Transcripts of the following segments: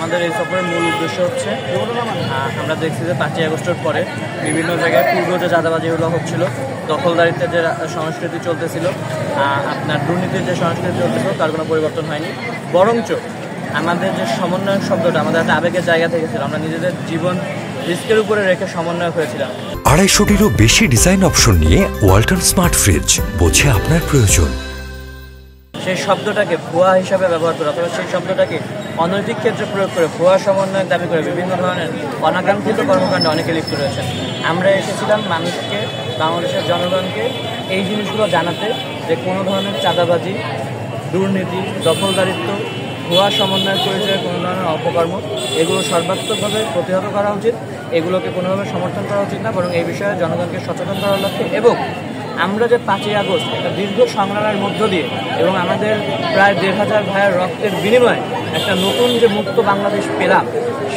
আমাদের এই সফরের মূল উদ্দেশ্য হচ্ছে আমরা দেখছি যে 5ই আগস্টের পরে বিভিন্ন জায়গায় পূর্ব যে চাঁদাবাজিগুলো হচ্ছিল, দখলদারিত্বের যে সংস্কৃতি চলতেছিল, আপনার দুর্নীতির যে সংস্কৃতি চলতেছিল তার কোনো পরিবর্তন হয়নি। বরঞ্চ আমাদের যে সমন্বয়ক শব্দটা আমাদের একটা আবেগের জায়গা থেকে ছিল, আমরা নিজেদের জীবন রিস্কের উপরে রেখে সমন্বয়ক হয়েছিলাম। 250-টিরও বেশি ডিজাইন অপশন নিয়ে ওয়ালটন স্মার্ট ফ্রিজ, বোঝে আপনার প্রয়োজন। সেই শব্দটাকে ভুয়া হিসাবে ব্যবহার করে অথবা সেই শব্দটাকে অনৈতিক ক্ষেত্রে প্রয়োগ করে ভুয়া সমন্বয়ের দাবি করে বিভিন্ন ধরনের অনাকাঙ্ক্ষিত কর্মকাণ্ডে অনেকে লিপ্ত রয়েছেন। আমরা এসেছিলাম মানুষকে, বাংলাদেশের জনগণকে এই জিনিসগুলো জানাতে যে কোনো ধরনের চাঁদাবাজি, দুর্নীতি, দখলদারিত্ব, ভুয়া সমন্বয়ের পরিচয়ে কোনো ধরনের অপকর্ম, এগুলো সর্বাত্মকভাবে প্রতিহত করা উচিত। এগুলোকে কোনোভাবে সমর্থন করা উচিত না, বরং এই বিষয়ে জনগণকে সচেতন করার লক্ষ্যে এবং আমরা যে 5ই আগস্ট একটা দীর্ঘ সংগ্রামের মধ্য দিয়ে এবং আমাদের প্রায় 1,500 ভাইয়ের রক্তের বিনিময়ে একটা নতুন যে মুক্ত বাংলাদেশ পেলাম,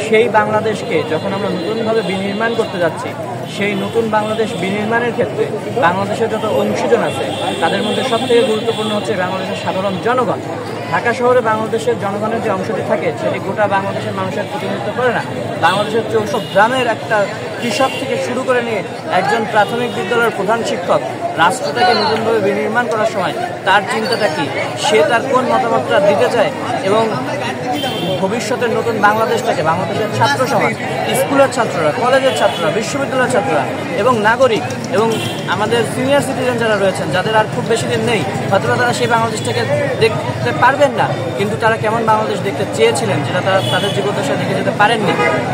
সেই বাংলাদেশকে যখন আমরা নতুনভাবে বিনির্মাণ করতে যাচ্ছি, সেই নতুন বাংলাদেশ বিনির্মাণের ক্ষেত্রে বাংলাদেশের যত অংশীজন আছে তাদের মধ্যে সবথেকে গুরুত্বপূর্ণ হচ্ছে বাংলাদেশের সাধারণ জনগণ। ঢাকা শহরে বাংলাদেশের জনগণের যে অংশটি থাকে সেটি গোটা বাংলাদেশের মানুষের প্রতিনিধিত্ব করে না। বাংলাদেশের 64 গ্রামের একটা কৃষক থেকে শুরু করে নিয়ে একজন প্রাথমিক বিদ্যালয়ের প্রধান শিক্ষক রাষ্ট্রটাকে নতুনভাবে বিনির্মাণ করার সময় তার চিন্তাটা কি, সে তার কোন মতামতটা দিতে চায় এবং ভবিষ্যতের নতুন বাংলাদেশটাকে বাংলাদেশের ছাত্র সমাজ, স্কুলের ছাত্ররা, কলেজের ছাত্ররা, বিশ্ববিদ্যালয়ের ছাত্ররা এবং নাগরিক এবং আমাদের সিনিয়র সিটিজেন যারা রয়েছেন, যাদের আর খুব বেশি দিন নেই, হয়তো তারা সেই বাংলাদেশটাকে দেখতে পারবেন না, কিন্তু তারা কেমন বাংলাদেশ দেখতে চেয়েছিলেন যেটা তারা তাদের জীবদ্দশায় দেখে যেতে পারেননি,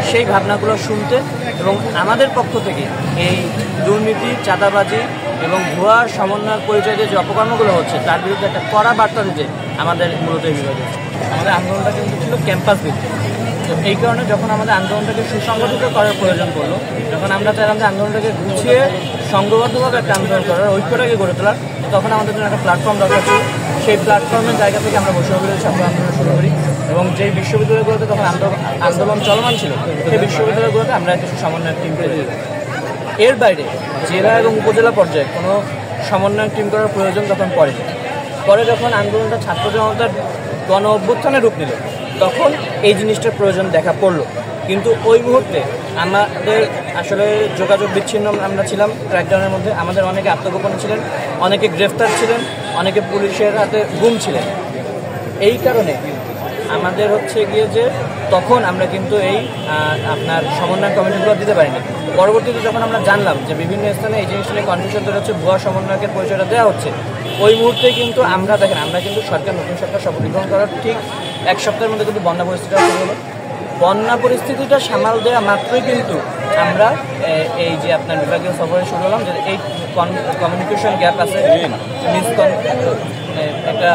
সেই ভাবনাগুলো শুনতে এবং আমাদের পক্ষ থেকে এই দুর্নীতি, চাঁদাবাজি এবং ভুয়া সমন্বয়ের পরিচয় যে অপকর্মগুলো হচ্ছে তার বিরুদ্ধে একটা কড়া বার্তা দিতে আমাদের মূলত এই বিরোধী। আমাদের আন্দোলনটা কিন্তু ছিল ক্যাম্পাস ভিত্তিক। তো এই কারণে যখন আমাদের আন্দোলনটাকে সুসংগঠিত করার প্রয়োজন পড়লো, যখন আমরা চাইলাম যে আন্দোলনটাকে গুছিয়ে সংঘবদ্ধভাবে একটা আন্দোলন করার, ঐক্যটাকে গড়ে তোলার, তখন আমাদের জন্য একটা প্ল্যাটফর্ম দরকার ছিল। সেই প্ল্যাটফর্মের জায়গা থেকে আমরা বৈষম্যবিরোধী ছাত্র আন্দোলন শুরু করি এবং যেই বিশ্ববিদ্যালয়গুলোতে তখন আন্দোলন চলমান ছিল সেই বিশ্ববিদ্যালয়গুলোতে আমরা কিছু সমন্বয়ের টিম পেয়ে দিই। এর বাইরে জেলা এবং উপজেলা পর্যায়ে কোনো সমন্বয় টিম করার প্রয়োজন তখন পড়েনি। পরে যখন আন্দোলনটা ছাত্র জনতার গণ অভ্যুত্থানে রূপ নিল, তখন এই জিনিসটার প্রয়োজন দেখা পড়ল। কিন্তু ওই মুহূর্তে আমাদের আসলে যোগাযোগ বিচ্ছিন্ন আমরা ছিলাম ক্র্যাকডাউনের মধ্যে। আমাদের অনেকে আত্মগোপনে ছিলেন, অনেকে গ্রেফতার ছিলেন, অনেকে পুলিশের হাতে গুম ছিলেন। এই কারণে আমাদের হচ্ছে গিয়ে যে তখন আমরা কিন্তু এই আপনার সমন্বয় কমিটিগুলো দিতে পারিনি। পরবর্তীতে যখন আমরা জানলাম যে বিভিন্ন স্থানে এই জিনিসটা নিয়ে কনফিউশন তৈরি হচ্ছে, ভুয়া সমন্বয়কের পরিচয়টা দেওয়া হচ্ছে, ওই মুহূর্তে কিন্তু আমরা দেখেন আমরা কিন্তু নতুন সরকার শপথ গ্রহণ করার ঠিক 1 সপ্তাহের মধ্যে কিন্তু বন্যা পরিস্থিতিটা শুরু হলো। বন্যা পরিস্থিতিটা সামাল দেওয়া মাত্রই কিন্তু আমরা এই যে আপনার বিভাগীয় সফরে শুরু হলাম যে এই কমিউনিকেশন গ্যাপ আছে, একটা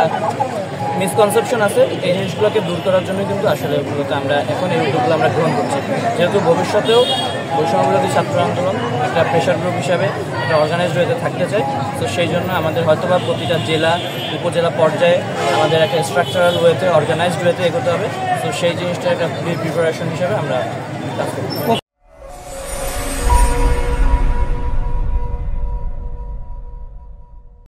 মিসকনসেপশন আছে, এই জিনিসগুলোকে দূর করার জন্য কিন্তু আসলে মূলত আমরা এখন এই উদ্যোগগুলো আমরা গ্রহণ করছি। যেহেতু ভবিষ্যতেও বৈষম্যবিরোধী ছাত্র আন্দোলন একটা প্রেশার গ্রুপ হিসাবে একটা অর্গানাইজড ওয়েতে থাকতে চাই, তো সেই জন্য আমাদের হয়তোবা প্রতিটা জেলা উপজেলা পর্যায়ে আমাদের একটা স্ট্রাকচারাল ওয়েতে অর্গানাইজড ওয়েতে এগোতে হবে। তো সেই জিনিসটা একটা প্রিপারেশন হিসাবে আমরা কাজ করি।